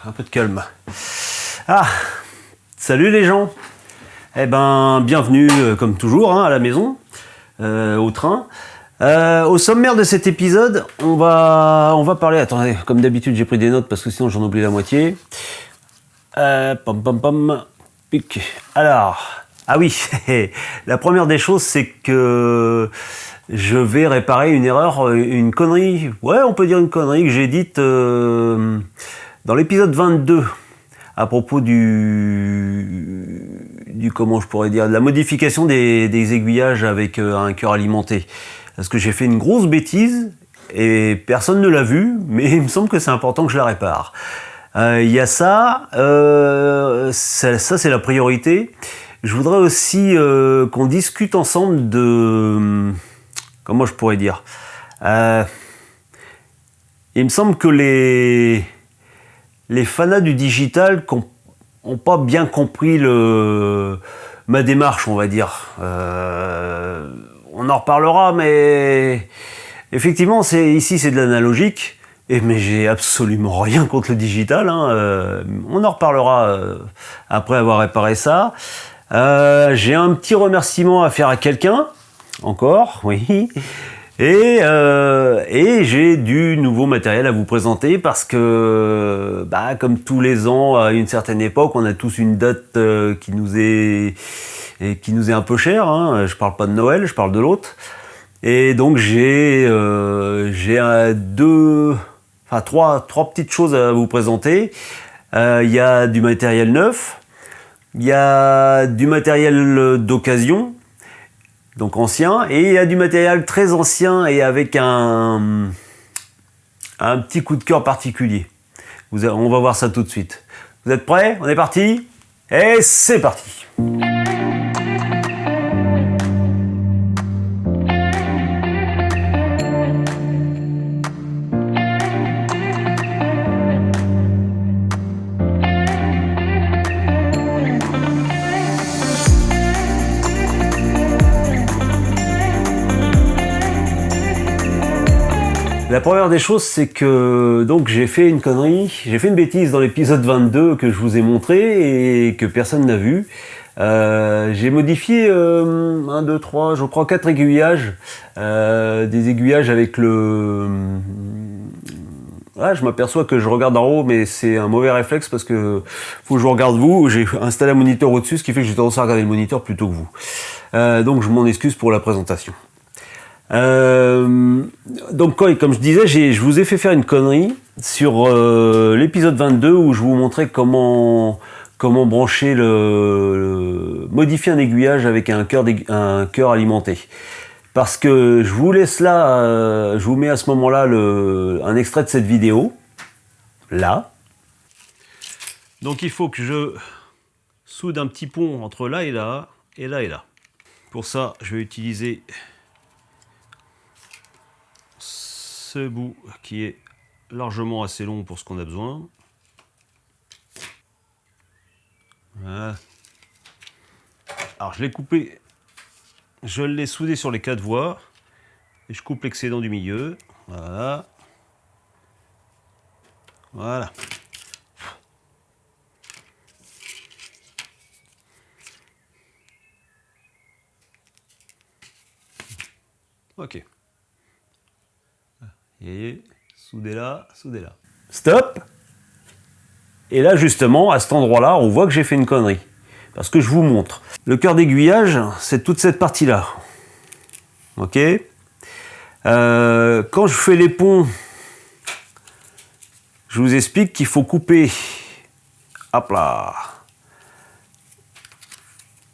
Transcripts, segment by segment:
un peu de calme. Ah, salut les gens. Eh ben, bienvenue comme toujours à la maison, au train. Au sommaire de cet épisode, on va parler. Attendez, comme d'habitude, j'ai pris des notes parce que sinon j'en oublie la moitié. Pic. Alors, ah oui, la première des choses, c'est que je vais réparer une erreur, une connerie. Ouais, on peut dire une connerie que j'ai dite dans l'épisode 22 à propos du comment je pourrais dire, de la modification des aiguillages avec un cœur alimenté. Parce que j'ai fait une grosse bêtise et personne ne l'a vu, mais il me semble que c'est important que je la répare. Il y a ça, ça c'est la priorité. Je voudrais aussi qu'on discute ensemble de... Comment je pourrais dire, il me semble que les fanas du digital n'ont pas bien compris ma démarche, on va dire. On en reparlera, mais effectivement, ici c'est de l'analogique. Mais j'ai absolument rien contre le digital. On en reparlera après avoir réparé ça. J'ai un petit remerciement à faire à quelqu'un. Encore, oui. Et j'ai du nouveau matériel à vous présenter parce que, comme tous les ans, à une certaine époque, on a tous une date qui nous est un peu chère. Je parle pas de Noël, je parle de l'autre. Et donc j'ai trois petites choses à vous présenter. Il y a du matériel neuf, il y a du matériel d'occasion, donc ancien, et il y a du matériel très ancien et avec un petit coup de cœur particulier. On va voir ça tout de suite. Vous êtes prêts? On est parti? Et c'est parti! La première des choses, c'est que donc j'ai fait une connerie, j'ai fait une bêtise dans l'épisode 22 que je vous ai montré et que personne n'a vu. J'ai modifié 1, 2, 3, je crois 4 aiguillages, des aiguillages avec le... je m'aperçois que je regarde en haut, mais c'est un mauvais réflexe parce que faut que je regarde vous. J'ai installé un moniteur au-dessus, ce qui fait que j'ai tendance à regarder le moniteur plutôt que vous. Donc je m'en excuse pour la présentation. Donc comme je disais, je vous ai fait faire une connerie sur l'épisode 22 où je vous montrais comment brancher modifier un aiguillage avec un cœur alimenté. Parce que je vous laisse là, je vous mets à ce moment-là un extrait de cette vidéo, là. Donc il faut que je soude un petit pont entre là et là, et là et là. Pour ça, je vais utiliser ce bout qui est largement assez long pour ce qu'on a besoin. Voilà. Alors je l'ai coupé, je l'ai soudé sur les 4 voies et je coupe l'excédent du milieu. Voilà. Voilà. Ok. Et soudez là, soudez là. Stop! Et là, justement, à cet endroit-là, on voit que j'ai fait une connerie. Parce que je vous montre. Le cœur d'aiguillage, c'est toute cette partie-là. Ok? Quand je fais les ponts, je vous explique qu'il faut couper. Hop là!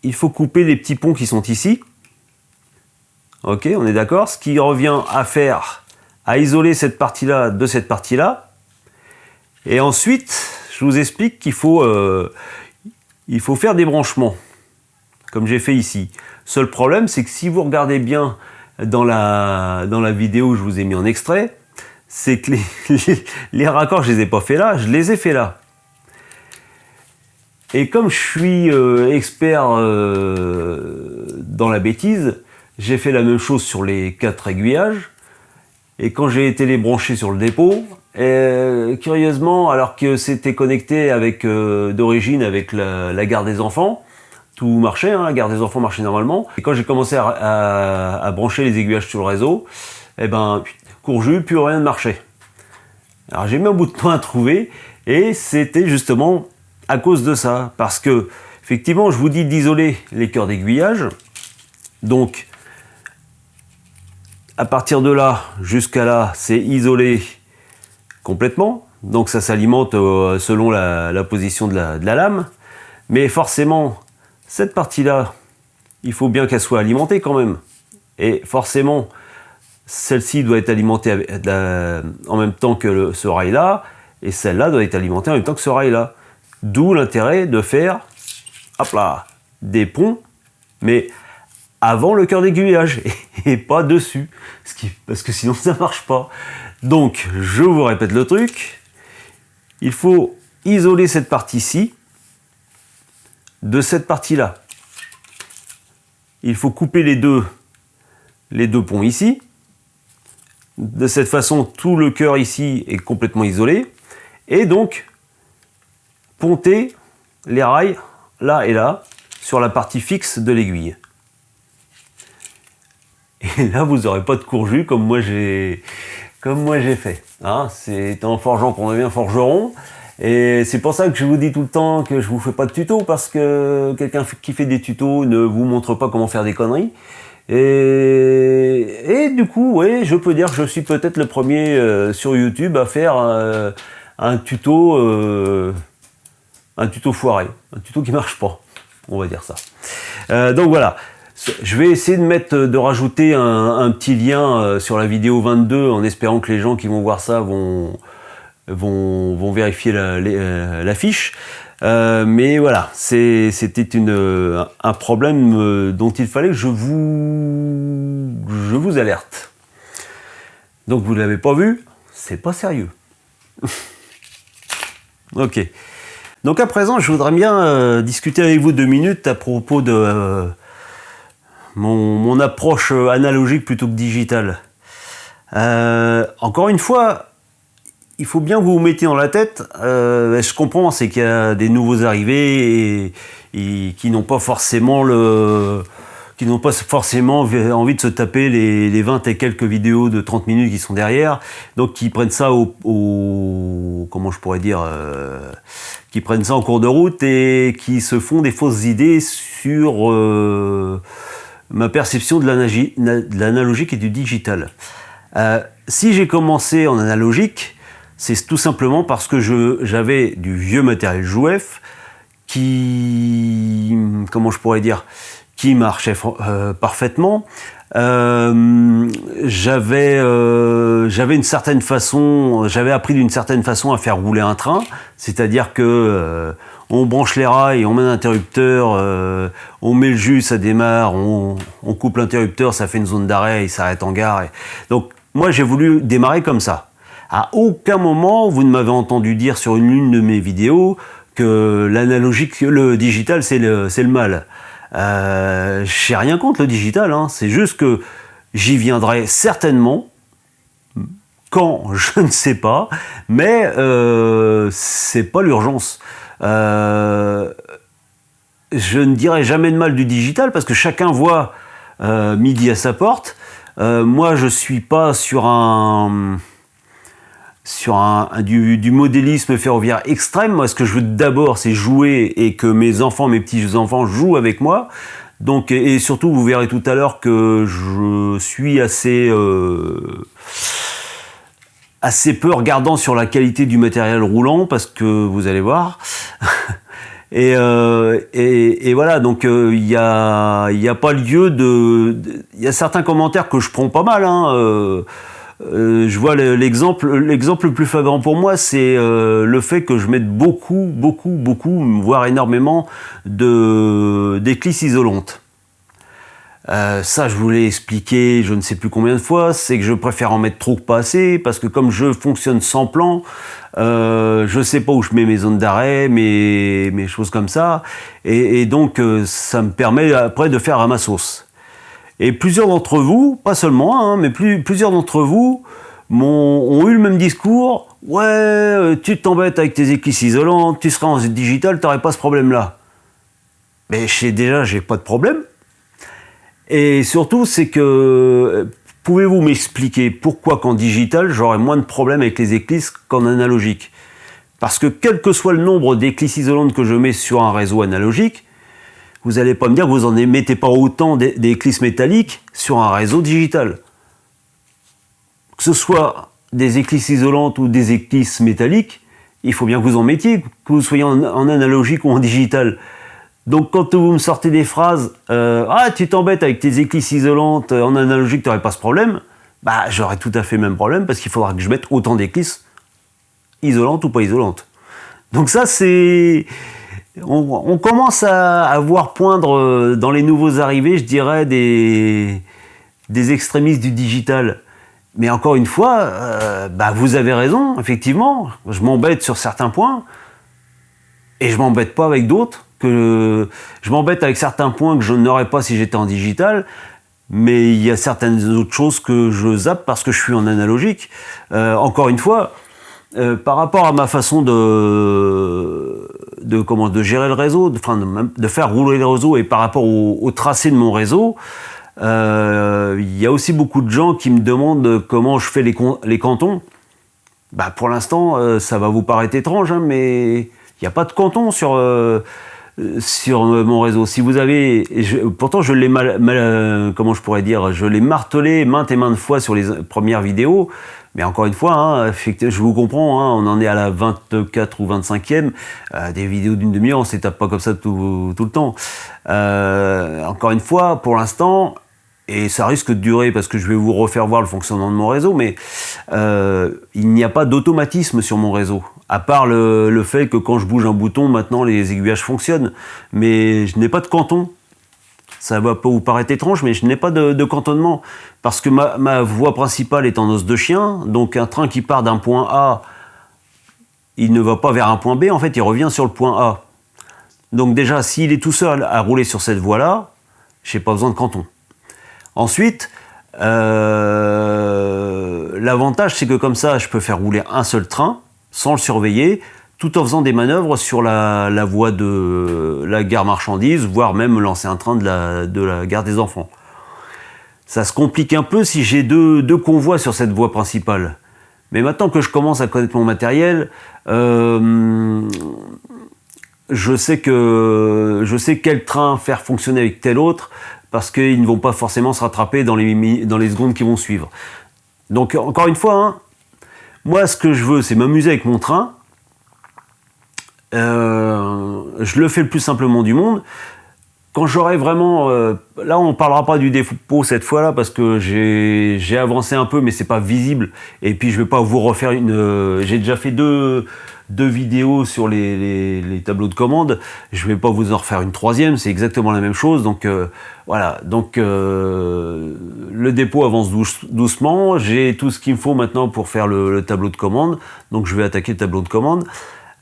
Il faut couper les petits ponts qui sont ici. Ok, on est d'accord? Ce qui revient à faire, à isoler cette partie-là de cette partie-là. Et ensuite, je vous explique qu'il faut faire des branchements, comme j'ai fait ici. Seul problème, c'est que si vous regardez bien dans la vidéo où je vous ai mis en extrait, c'est que les raccords, je les ai pas fait là, je les ai fait là. Et comme je suis expert dans la bêtise, j'ai fait la même chose sur les 4 aiguillages. Et quand j'ai été les brancher sur le dépôt, Curieusement, alors que c'était connecté avec d'origine avec la garde des enfants, tout marchait, hein, la garde des enfants marchait normalement. Et quand j'ai commencé à brancher les aiguillages sur le réseau, eh ben, courju, plus rien ne marchait. Alors j'ai mis un bout de temps à trouver, et c'était justement à cause de ça. Parce que, effectivement, je vous dis d'isoler les cœurs d'aiguillage. Donc, à partir de là, jusqu'à là, c'est isolé complètement. Donc ça s'alimente selon la position de la lame. Mais forcément, cette partie-là, il faut bien qu'elle soit alimentée quand même. Et forcément, celle-ci doit être alimentée en même temps que ce rail-là, et celle-là doit être alimentée en même temps que ce rail-là. D'où l'intérêt de faire, hop là, des ponts, mais avant le cœur d'aiguillage, et pas dessus, parce que sinon ça ne marche pas. Donc, je vous répète le truc, il faut isoler cette partie-ci de cette partie-là. Il faut couper les deux ponts ici. De cette façon, tout le cœur ici est complètement isolé. Et donc, ponter les rails là et là sur la partie fixe de l'aiguille. Et là, vous n'aurez pas de courju comme moi j'ai fait. Hein, c'est en forgeant qu'on devient forgeron. Et c'est pour ça que je vous dis tout le temps que je vous fais pas de tuto, parce que quelqu'un qui fait des tutos ne vous montre pas comment faire des conneries. Et du coup, ouais, je peux dire que je suis peut-être le premier sur YouTube à faire un tuto foiré, un tuto qui marche pas, on va dire ça. Donc voilà. Je vais essayer de rajouter un petit lien sur la vidéo 22, en espérant que les gens qui vont voir ça vont vérifier la fiche. Mais voilà, c'était un problème dont il fallait que je vous alerte. Donc vous ne l'avez pas vu, c'est pas sérieux. Ok. Donc à présent, je voudrais bien discuter avec vous 2 minutes à propos de mon approche analogique plutôt que digitale. Encore une fois, il faut bien que vous vous mettiez dans la tête, je comprends, c'est qu'il y a des nouveaux arrivés et qui n'ont pas forcément envie de se taper les 20 et quelques vidéos de 30 minutes qui sont derrière, donc qui prennent ça comment je pourrais dire, qui prennent ça en cours de route et qui se font des fausses idées sur ma perception de l'analogique et du digital. Si j'ai commencé en analogique, c'est tout simplement parce que j'avais du vieux matériel Jouef comment je pourrais dire, qui marchait parfaitement. J'avais une certaine façon, j'avais appris d'une certaine façon à faire rouler un train, c'est-à-dire que on branche les rails, on met un interrupteur, on met le jus, ça démarre, on coupe l'interrupteur, ça fait une zone d'arrêt, il s'arrête en gare. Donc moi j'ai voulu démarrer comme ça. À aucun moment vous ne m'avez entendu dire sur une de mes vidéos que l'analogique, le digital c'est le mal. J'ai rien contre le digital, hein. C'est juste que j'y viendrai certainement, quand je ne sais pas, mais c'est pas l'urgence. Je ne dirai jamais de mal du digital parce que chacun voit midi à sa porte. Moi je suis pas sur du modélisme ferroviaire extrême. Moi, ce que je veux d'abord, c'est jouer et que mes petits-enfants jouent avec moi. Donc, et surtout, vous verrez tout à l'heure que je suis assez peu regardant sur la qualité du matériel roulant, parce que vous allez voir. Et voilà, donc il y a pas lieu il y a certains commentaires que je prends pas mal, hein. Je vois l'exemple le plus flagrant pour moi, c'est le fait que je mette beaucoup, voire énormément d'éclisses isolantes. Ça, je vous l'ai expliqué je ne sais plus combien de fois, c'est que je préfère en mettre trop que pas assez, parce que comme je fonctionne sans plan, je sais pas où je mets mes zones d'arrêt, mes choses comme ça, et donc ça me permet après de faire à ma sauce. Et plusieurs d'entre vous, pas seulement, hein, mais plusieurs d'entre vous ont eu le même discours. Ouais, tu t'embêtes avec tes éclisses isolantes, tu seras en digital, tu n'aurais pas ce problème-là. Mais j'ai pas de problème. Et surtout, c'est que, pouvez-vous m'expliquer pourquoi qu'en digital, j'aurais moins de problèmes avec les éclisses qu'en analogique? Parce que quel que soit le nombre d'éclisses isolantes que je mets sur un réseau analogique, vous n'allez pas me dire que vous n'en mettez pas autant d'éclisses métalliques sur un réseau digital. Que ce soit des éclisses isolantes ou des éclisses métalliques, il faut bien que vous en mettiez, que vous soyez en analogique ou en digital. Donc quand vous me sortez des phrases « Ah, tu t'embêtes avec tes éclisses isolantes, en analogique, tu n'aurais pas ce problème », bah j'aurais tout à fait le même problème parce qu'il faudra que je mette autant d'éclisses isolantes ou pas isolantes. Donc ça, c'est... On commence à voir poindre dans les nouveaux arrivés, je dirais, des extrémistes du digital. Mais encore une fois, vous avez raison, effectivement, je m'embête sur certains points, et je m'embête pas avec d'autres, je m'embête avec certains points que je n'aurais pas si j'étais en digital, mais il y a certaines autres choses que je zappe parce que je suis en analogique. Encore une fois, par rapport à ma façon de gérer le réseau, de faire rouler le réseau, et par rapport au tracé de mon réseau, il y a aussi beaucoup de gens qui me demandent comment je fais les cantons. Pour l'instant, ça va vous paraître étrange, hein, mais il n'y a pas de canton sur mon réseau. Si vous avez, pourtant je l'ai comment je pourrais dire, je l'ai martelé maintes et maintes fois sur les premières vidéos. Mais encore une fois, hein, je vous comprends, hein, on en est à la 24 ou 25e. Des vidéos d'une demi-heure, on ne s'étape pas comme ça tout le temps. Encore une fois, pour l'instant, et ça risque de durer parce que je vais vous refaire voir le fonctionnement de mon réseau, mais il n'y a pas d'automatisme sur mon réseau. À part le fait que quand je bouge un bouton, maintenant les aiguillages fonctionnent. Mais je n'ai pas de canton. Ça va pas vous paraître étrange, mais je n'ai pas de cantonnement. Parce que ma voie principale est en os de chien, donc un train qui part d'un point A, il ne va pas vers un point B, en fait, il revient sur le point A. Donc déjà, s'il est tout seul à rouler sur cette voie-là, je n'ai pas besoin de canton. Ensuite, l'avantage, c'est que comme ça, je peux faire rouler un seul train, sans le surveiller, tout en faisant des manœuvres sur la voie de la gare marchandise, voire même lancer un train de la gare des enfants. Ça se complique un peu si j'ai deux convois sur cette voie principale. Mais maintenant que je commence à connaître mon matériel, je sais quel train faire fonctionner avec tel autre, parce qu'ils ne vont pas forcément se rattraper dans les secondes qui vont suivre. Donc encore une fois, hein, moi ce que je veux, c'est m'amuser avec mon train. Je le fais le plus simplement du monde. Quand j'aurai vraiment... là, on ne parlera pas du dépôt cette fois-là, parce que j'ai avancé un peu, mais c'est pas visible. Et puis, je ne vais pas vous refaire j'ai déjà fait deux vidéos sur les tableaux de commande. Je ne vais pas vous en refaire une troisième, c'est exactement la même chose. Donc, voilà. Donc, le dépôt avance doucement. J'ai tout ce qu'il me faut maintenant pour faire le tableau de commande. Donc, je vais attaquer le tableau de commande.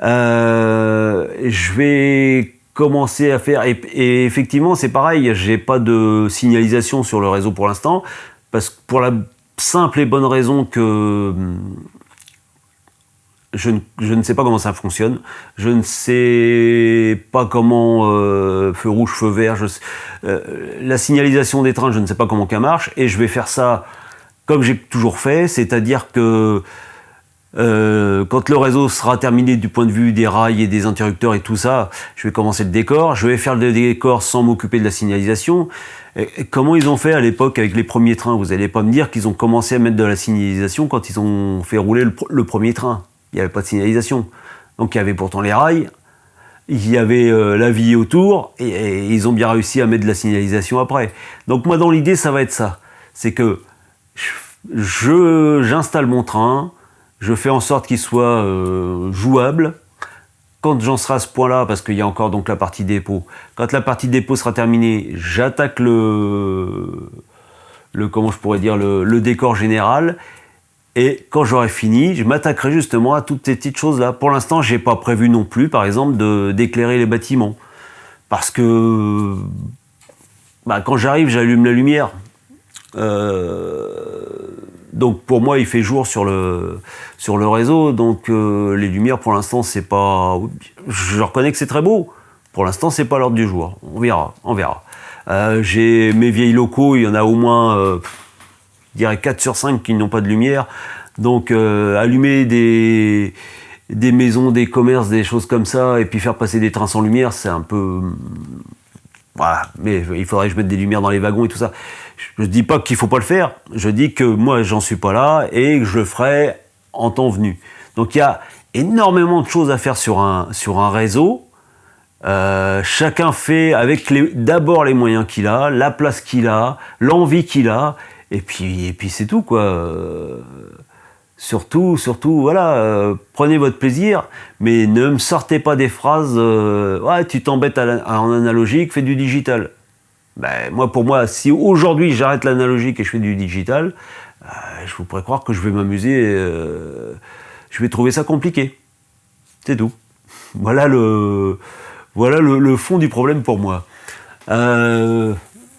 Je vais commencer à faire, et effectivement c'est pareil, j'ai pas de signalisation sur le réseau pour l'instant, parce que pour la simple et bonne raison que je ne sais pas comment ça fonctionne, je ne sais pas comment feu rouge, feu vert, la signalisation des trains, je ne sais pas comment ça marche, et je vais faire ça comme j'ai toujours fait, c'est-à-dire que quand le réseau sera terminé du point de vue des rails et des interrupteurs et tout ça, je vais commencer le décor. Je vais faire le décor sans m'occuper de la signalisation. Et comment ils ont fait à l'époque avec les premiers trains? Vous n'allez pas me dire qu'ils ont commencé à mettre de la signalisation quand ils ont fait rouler le premier train. Il n'y avait pas de signalisation. Donc il y avait pourtant les rails, il y avait la vie autour, et ils ont bien réussi à mettre de la signalisation après. Donc moi, dans l'idée, ça va être ça. C'est que j'installe mon train, je fais en sorte qu'il soit jouable. Quand j'en serai à ce point-là, parce qu'il y a encore donc la partie dépôt, quand la partie dépôt sera terminée, j'attaque comment je pourrais dire, le décor général. Et quand j'aurai fini, je m'attaquerai justement à toutes ces petites choses-là. Pour l'instant, j'ai pas prévu non plus, par exemple, d'éclairer les bâtiments. Parce que quand j'arrive, j'allume la lumière. donc pour moi il fait jour sur le réseau, donc les lumières pour l'instant c'est pas, je reconnais que c'est très beau, pour l'instant c'est pas l'ordre du jour, on verra. J'ai mes vieilles locaux, il y en a au moins je dirais 4 sur 5 qui n'ont pas de lumière, donc allumer des maisons, des commerces, des choses comme ça, et puis faire passer des trains sans lumière, c'est un peu... Voilà, mais il faudrait que je mette des lumières dans les wagons et tout ça. Je ne dis pas qu'il ne faut pas le faire, je dis que moi j'en suis pas là et que je le ferai en temps venu. Donc il y a énormément de choses à faire sur un réseau. Chacun fait avec d'abord les moyens qu'il a, la place qu'il a, l'envie qu'il a, et puis c'est tout quoi. Surtout, voilà, prenez votre plaisir, mais ne me sortez pas des phrases ouais, tu t'embêtes en analogique, fais du digital. Ben, pour moi, si aujourd'hui j'arrête l'analogique et je fais du digital, je vous pourrais croire que je vais m'amuser, je vais trouver ça compliqué. C'est tout. Voilà le fond du problème pour moi.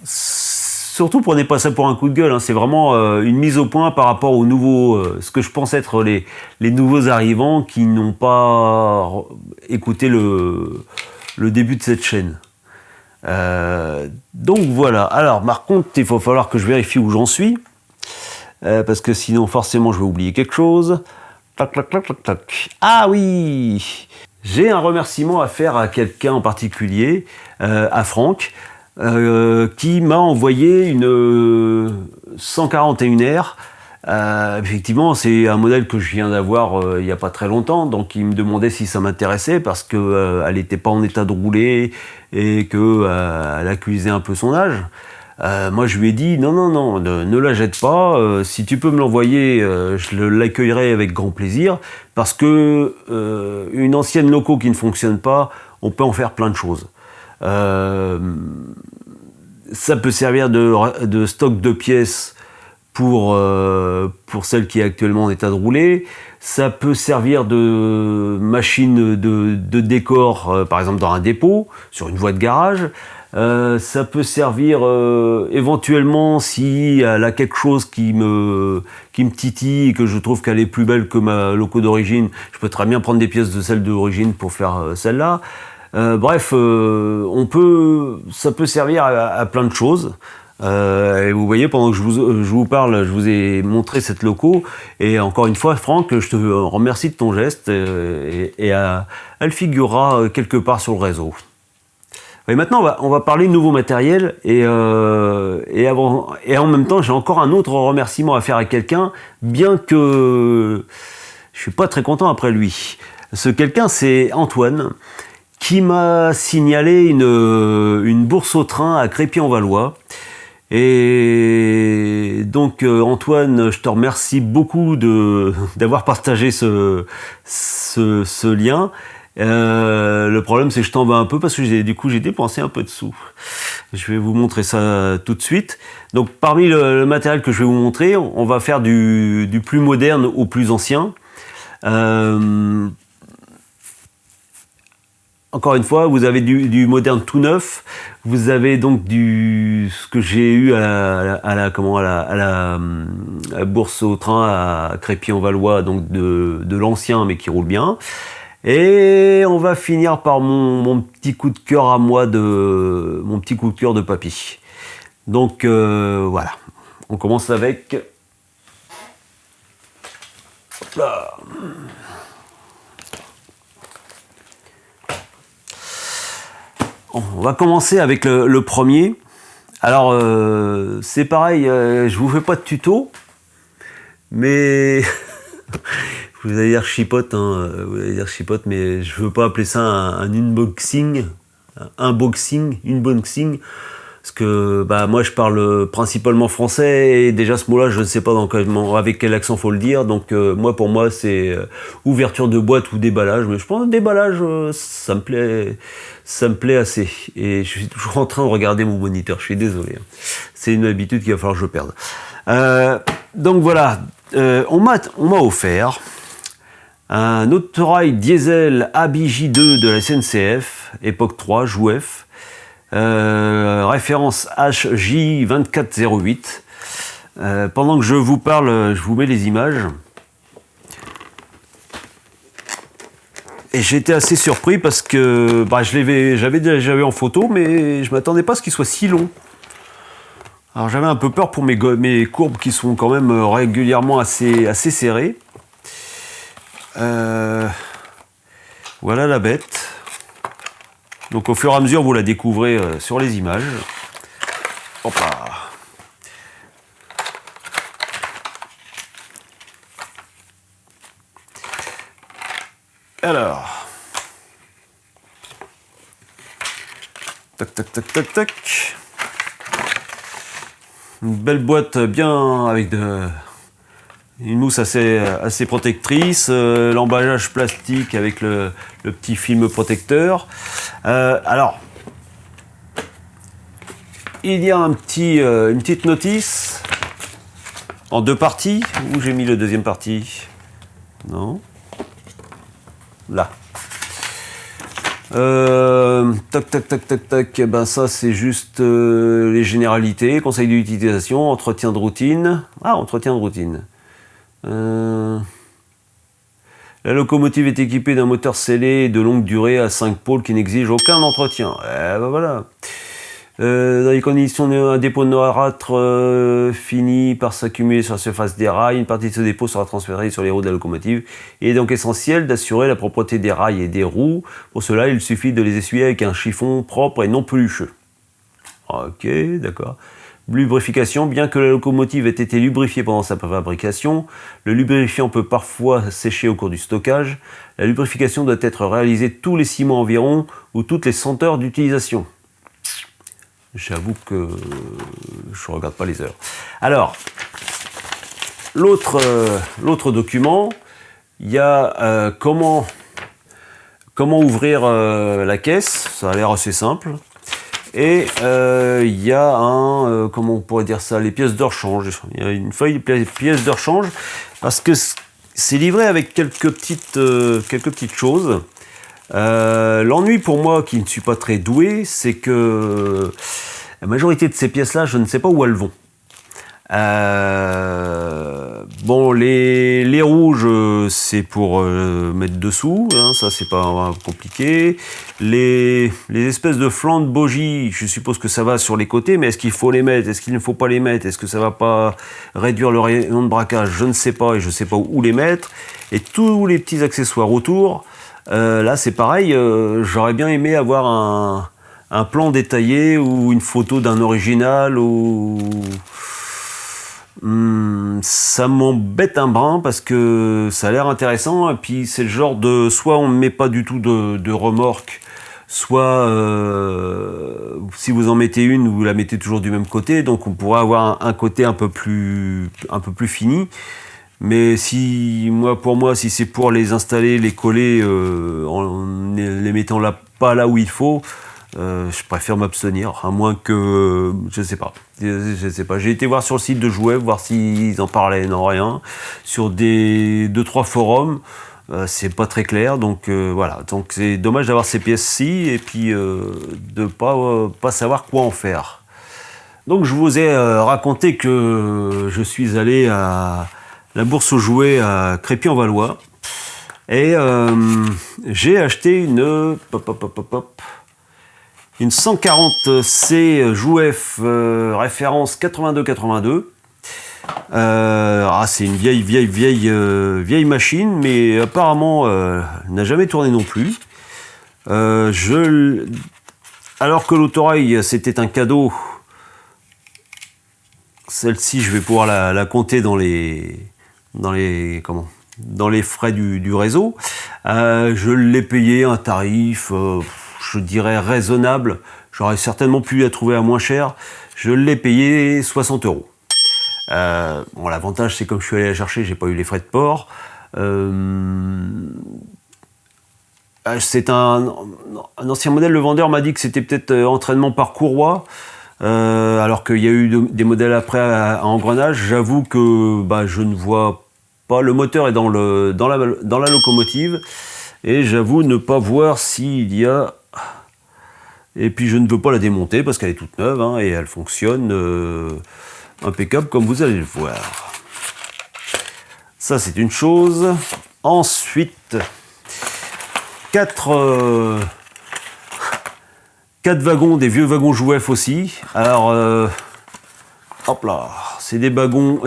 Surtout prenez pas ça pour un coup de gueule, hein. C'est vraiment une mise au point par rapport aux nouveaux, ce que je pense être les nouveaux arrivants qui n'ont pas écouté le début de cette chaîne. Donc voilà, alors par contre il va falloir que je vérifie où j'en suis, parce que sinon forcément je vais oublier quelque chose. Tac. Ah oui, j'ai un remerciement à faire à quelqu'un en particulier, à Franck, qui m'a envoyé une 141R. Effectivement, c'est un modèle que je viens d'avoir il n'y a pas très longtemps, donc il me demandait si ça m'intéressait parce que elle n'était pas en état de rouler et que elle accusait un peu son âge. Moi, je lui ai dit non, ne la jette pas. Si tu peux me l'envoyer, je l'accueillerai avec grand plaisir parce que une ancienne loco qui ne fonctionne pas, on peut en faire plein de choses. Ça peut servir de stock de pièces pour celle qui est actuellement en état de rouler. Ça peut servir de machine de décor, par exemple dans un dépôt, sur une voie de garage. Ça peut servir éventuellement si elle a quelque chose qui me titille et que je trouve qu'elle est plus belle que ma loco d'origine. Je peux très bien prendre des pièces de celle d'origine pour faire celle-là. Bref, ça peut servir à plein de choses. Et vous voyez, pendant que je vous parle, je vous ai montré cette loco. Et encore une fois, Franck, je te remercie de ton geste et elle figurera quelque part sur le réseau. Et maintenant, on va parler de nouveau matériel. Et en même temps, j'ai encore un autre remerciement à faire à quelqu'un, bien que je suis pas très content après lui. Ce quelqu'un, c'est Antoine, qui m'a signalé une bourse au train à Crépy-en-Valois. Et donc Antoine, je te remercie beaucoup d'avoir partagé ce lien. Le problème, c'est que je t'en veux un peu parce que du coup j'ai dépensé un peu de sous. Je vais vous montrer ça tout de suite. Donc parmi le matériel que je vais vous montrer, on va faire du plus moderne au plus ancien. Encore une fois, vous avez du moderne tout neuf. Vous avez donc ce que j'ai eu à la bourse au train à Crépy-en-Valois, donc de l'ancien mais qui roule bien. Et on va finir par mon petit coup de cœur à moi mon petit coup de cœur de papy. Donc voilà, on commence avec. Hop là. On va commencer avec le premier. Alors, c'est pareil, je vous fais pas de tuto, mais vous allez dire chipote, mais je veux pas appeler ça un unboxing, unboxing, parce que moi je parle principalement français et déjà ce mot-là je ne sais pas avec quel accent faut le dire, donc pour moi c'est ouverture de boîte ou déballage, mais je pense que déballage ça me plaît assez, et je suis toujours en train de regarder mon moniteur, je suis désolé, hein. C'est une habitude qu'il va falloir que je perde. Donc voilà, on m'a offert un autorail diesel ABJ2 de la SNCF, époque 3, Jouef, référence HJ2408. Pendant que je vous parle, je vous mets les images. Et j'ai été assez surpris parce que j'avais déjà vu en photo, mais je m'attendais pas à ce qu'il soit si long. Alors j'avais un peu peur pour mes courbes qui sont quand même régulièrement assez serrées. Voilà la bête. Donc au fur et à mesure, vous la découvrez sur les images. Hop là. Alors, tac, tac, tac, tac, tac. Une belle boîte bien avec une mousse assez protectrice, l'emballage plastique avec le petit film protecteur. Alors, il y a une petite notice en 2 parties. Où j'ai mis le deuxième partie? Non. Là. Tac, tac, tac, tac, tac. Ben ça, c'est juste les généralités. Conseil d'utilisation, entretien de routine. Ah, entretien de routine. La locomotive est équipée d'un moteur scellé de longue durée à 5 pôles qui n'exige aucun entretien. Eh ben voilà. Dans les conditions d'un dépôt noirâtre finit par s'accumuler sur la surface des rails, une partie de ce dépôt sera transférée sur les roues de la locomotive. Il est donc essentiel d'assurer la propreté des rails et des roues. Pour cela, il suffit de les essuyer avec un chiffon propre et non pelucheux. Ok, d'accord. Lubrification, bien que la locomotive ait été lubrifiée pendant sa fabrication, le lubrifiant peut parfois sécher au cours du stockage. La lubrification doit être réalisée tous les 6 mois environ ou toutes les 100 heures d'utilisation. J'avoue que je ne regarde pas les heures. Alors, l'autre document, il y a comment ouvrir la caisse. Ça a l'air assez simple. Et il y a comment on pourrait dire ça, les pièces de rechange. Il y a une feuille de pièces de rechange parce que c'est livré avec quelques petites choses. L'ennui pour moi, qui ne suis pas très doué, c'est que la majorité de ces pièces-là, je ne sais pas où elles vont. Bon, les rouges, c'est pour mettre dessous, hein, ça c'est pas compliqué. Les espèces de flancs de bogies, je suppose que ça va sur les côtés, mais est-ce qu'il faut les mettre? Est-ce qu'il ne faut pas les mettre? Est-ce que ça va pas réduire le rayon de braquage? Je ne sais pas, et je ne sais pas où les mettre. Et tous les petits accessoires autour, là c'est pareil, j'aurais bien aimé avoir un plan détaillé ou une photo d'un original ou... ça m'embête un brin parce que ça a l'air intéressant et puis c'est le genre de... soit on ne met pas du tout de remorque, soit si vous en mettez une, vous la mettez toujours du même côté, donc on pourrait avoir un côté un peu plus fini. Mais pour moi, si c'est pour les installer, les coller en les mettant là, pas là où il faut, je préfère m'abstenir, à moins que... je sais pas. J'ai été voir sur le site de Jouet, voir s'ils en parlaient, non, rien. Sur 2-3 forums, c'est pas très clair, donc voilà. Donc c'est dommage d'avoir ces pièces-ci, et puis de pas savoir quoi en faire. Donc je vous ai raconté que je suis allé à la bourse aux jouets à Crépy-en-Valois, et j'ai acheté une 140C Jouef référence 82-82. C'est une vieille machine, mais apparemment n'a jamais tourné non plus. Alors que l'autorail c'était un cadeau, celle-ci je vais pouvoir la compter dans les frais du réseau. Je l'ai payé un tarif, je dirais raisonnable. J'aurais certainement pu la trouver à moins cher. Je l'ai payé 60 €. Bon, l'avantage, c'est comme je suis allé la chercher, j'ai pas eu les frais de port. C'est un ancien modèle. Le vendeur m'a dit que c'était peut-être entraînement par courroie. Alors qu'il y a eu des modèles après à engrenage. J'avoue que je ne vois pas. Le moteur est dans la locomotive. Et j'avoue ne pas voir s'il y a... Et puis je ne veux pas la démonter parce qu'elle est toute neuve, hein, et elle fonctionne. impeccable comme vous allez le voir. Ça c'est une chose. Ensuite, 4 wagons, des vieux wagons Jouef aussi. Alors, hop là, c'est des wagons,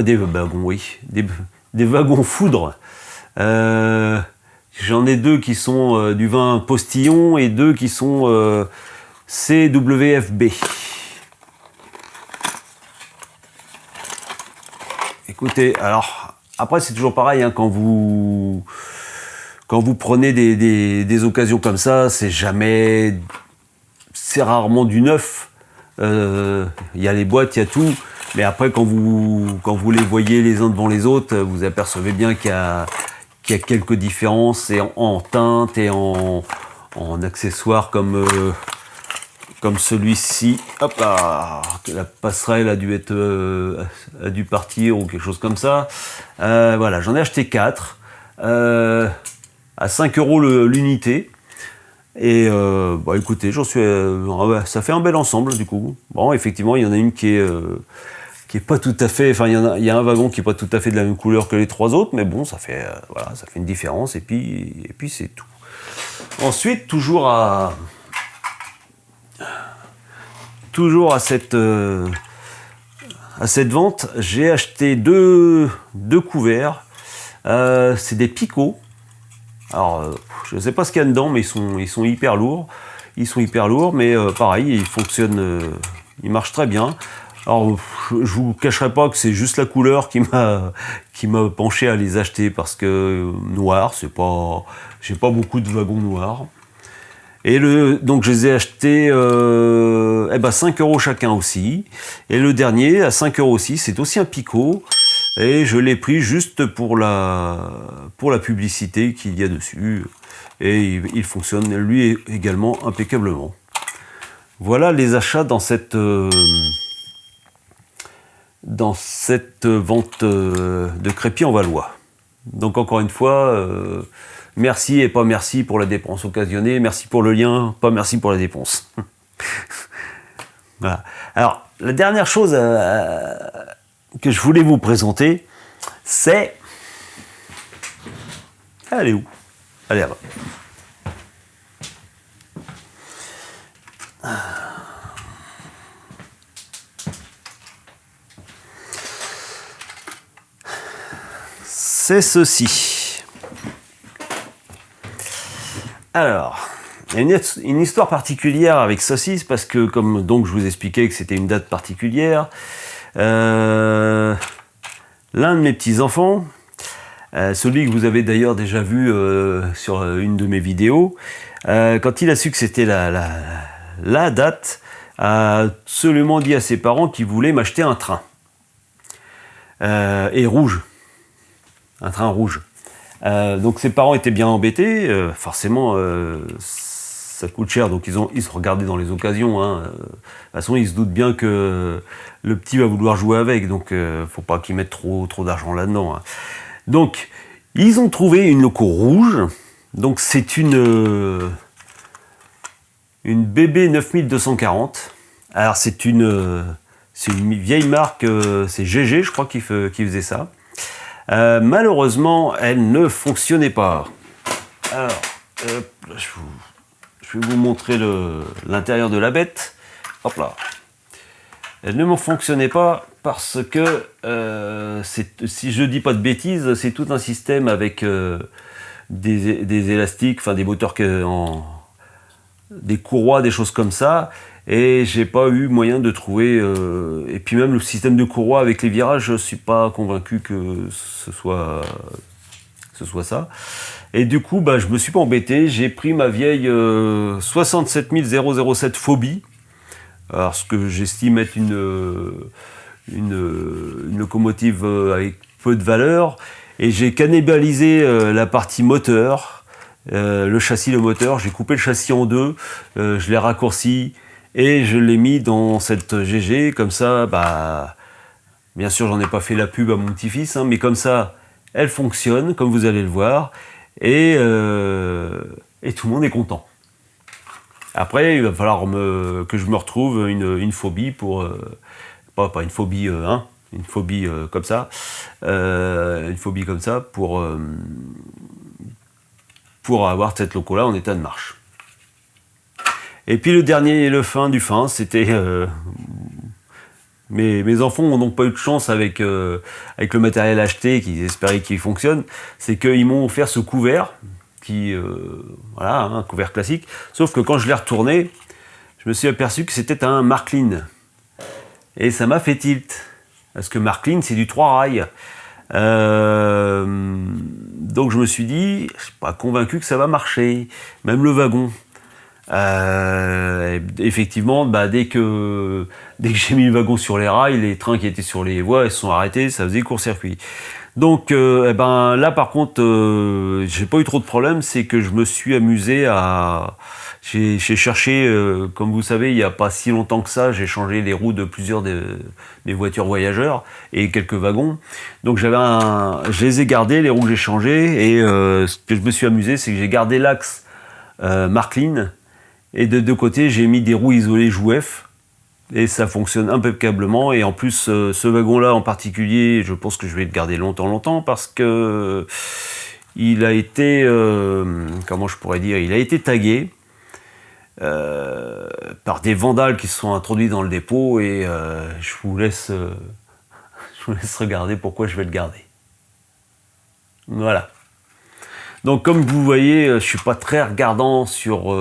oui, des wagons foudre. J'en ai 2 qui sont du vin postillon et 2 qui sont CWFB. Écoutez, alors après c'est toujours pareil, hein, quand vous prenez des occasions comme ça, c'est rarement du neuf. Il y a les boîtes, il y a tout, mais après quand vous les voyez les uns devant les autres, vous apercevez bien qu'il y a quelques différences et en teinte et en accessoires comme celui-ci. Hop là, la passerelle a dû partir ou quelque chose comme ça. Voilà, j'en ai acheté 4 à 5 € l'unité. Et bah écoutez, ça fait un bel ensemble du coup. Bon, effectivement, il y en a une qui est pas tout à fait, enfin il y a un wagon qui est pas tout à fait de la même couleur que les 3 autres, mais bon, ça fait voilà, ça fait une différence et puis c'est tout. Ensuite, toujours à cette vente, j'ai acheté deux couverts. C'est des picots. Alors, je ne sais pas ce qu'il y a dedans, mais ils sont hyper lourds. Ils sont hyper lourds, mais pareil, ils fonctionnent, ils marchent très bien. Alors, je vous cacherai pas que c'est juste la couleur qui m'a penché à les acheter, parce que noir, j'ai pas beaucoup de wagons noirs. Et donc je les ai achetés 5 € chacun aussi. Et le dernier à 5 € aussi, c'est aussi un picot. Et je l'ai pris juste pour la publicité qu'il y a dessus. Et il fonctionne lui également impeccablement. Voilà les achats dans cette vente de crépi en Valois. Donc encore une fois, merci et pas merci pour la dépense occasionnée, merci pour le lien, pas merci pour la dépense. Voilà. Alors, la dernière chose que je voulais vous présenter, c'est... Elle est où? Elle est là-bas. C'est ceci. Alors, il y a une histoire particulière avec ceci, parce que comme donc je vous expliquais que c'était une date particulière, l'un de mes petits-enfants, celui que vous avez d'ailleurs déjà vu sur une de mes vidéos, quand il a su que c'était la date, a absolument dit à ses parents qu'il voulait m'acheter un train. Et rouge. Un train rouge. Donc ses parents étaient bien embêtés, forcément ça coûte cher, donc ils se regardaient dans les occasions. Hein. De toute façon, ils se doutent bien que le petit va vouloir jouer avec, donc faut pas qu'ils mettent trop d'argent là-dedans. Hein. Donc ils ont trouvé une loco rouge, donc c'est une BB 9240. Alors c'est une vieille marque, c'est GG, je crois qui faisait ça. Malheureusement, elle ne fonctionnait pas. Alors, je vais vous montrer l'intérieur de la bête. Hop là. Elle ne me fonctionnait pas parce que, si je dis pas de bêtises, c'est tout un système avec des élastiques, enfin des moteurs des courroies, des choses comme ça. Et j'ai pas eu moyen de trouver, et puis même le système de courroie avec les virages, je suis pas convaincu que ce soit ça. Et du coup, je me suis pas embêté, j'ai pris ma vieille 67007 Phobie, alors ce que j'estime être une locomotive avec peu de valeur, et j'ai cannibalisé la partie moteur, le châssis, le moteur, j'ai coupé le châssis en deux, je l'ai raccourci, et je l'ai mis dans cette GG, comme ça, bien sûr j'en ai pas fait la pub à mon petit-fils, hein, mais comme ça, elle fonctionne, comme vous allez le voir, et tout le monde est content. Après, il va falloir que je me retrouve une Phobie pour... pas une Phobie 1, une phobie comme ça, pour avoir cette loco-là en état de marche. Et puis le dernier et le fin du fin, c'était... mes enfants n'ont donc pas eu de chance avec le matériel acheté, qu'ils espéraient qu'il fonctionne, c'est qu'ils m'ont offert ce couvert, voilà, un couvert classique, sauf que quand je l'ai retourné, je me suis aperçu que c'était un Marklin. Et ça m'a fait tilt, parce que Marklin, c'est du 3 rails. Donc je me suis dit, je suis pas convaincu que ça va marcher, même le wagon. Effectivement, dès que j'ai mis le wagon sur les rails, les trains qui étaient sur les voies, ils se sont arrêtés, ça faisait court-circuit. Donc là par contre, j'ai pas eu trop de problèmes, c'est que je me suis amusé à... J'ai cherché, comme vous savez, il n'y a pas si longtemps que ça, j'ai changé les roues de plusieurs des voitures voyageurs et quelques wagons. Donc je les ai gardés, les roues que j'ai changées, et ce que je me suis amusé, c'est que j'ai gardé l'axe Marklin, et de deux côtés, j'ai mis des roues isolées Jouef, et ça fonctionne impeccablement. Et en plus, ce wagon-là en particulier, je pense que je vais le garder longtemps, parce que il a été, comment je pourrais dire, il a été tagué par des vandales qui se sont introduits dans le dépôt, et je vous laisse regarder pourquoi je vais le garder. Voilà. Donc comme vous voyez, je suis pas très regardant sur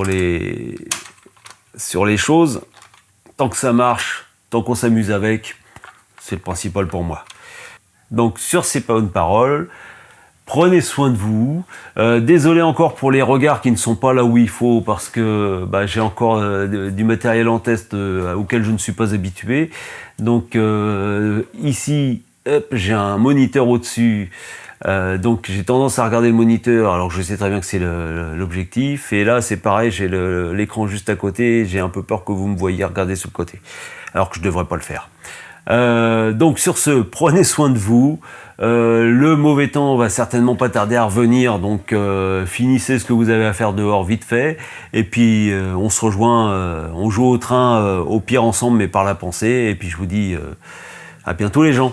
les choses. Tant que ça marche, tant qu'on s'amuse avec, c'est le principal pour moi. Donc sur ces bonnes paroles, prenez soin de vous. Désolé encore pour les regards qui ne sont pas là où il faut, parce que j'ai encore du matériel en test auquel je ne suis pas habitué. Donc ici, j'ai un moniteur au-dessus. Donc j'ai tendance à regarder le moniteur alors que je sais très bien que c'est l'objectif, et là c'est pareil, j'ai l'écran juste à côté, j'ai un peu peur que vous me voyiez regarder sur le côté alors que je devrais pas le faire. Donc sur ce, prenez soin de vous. Le mauvais temps va certainement pas tarder à revenir, donc finissez ce que vous avez à faire dehors vite fait, et puis on se rejoint, on joue au train au pire ensemble mais par la pensée, et puis je vous dis à bientôt les gens.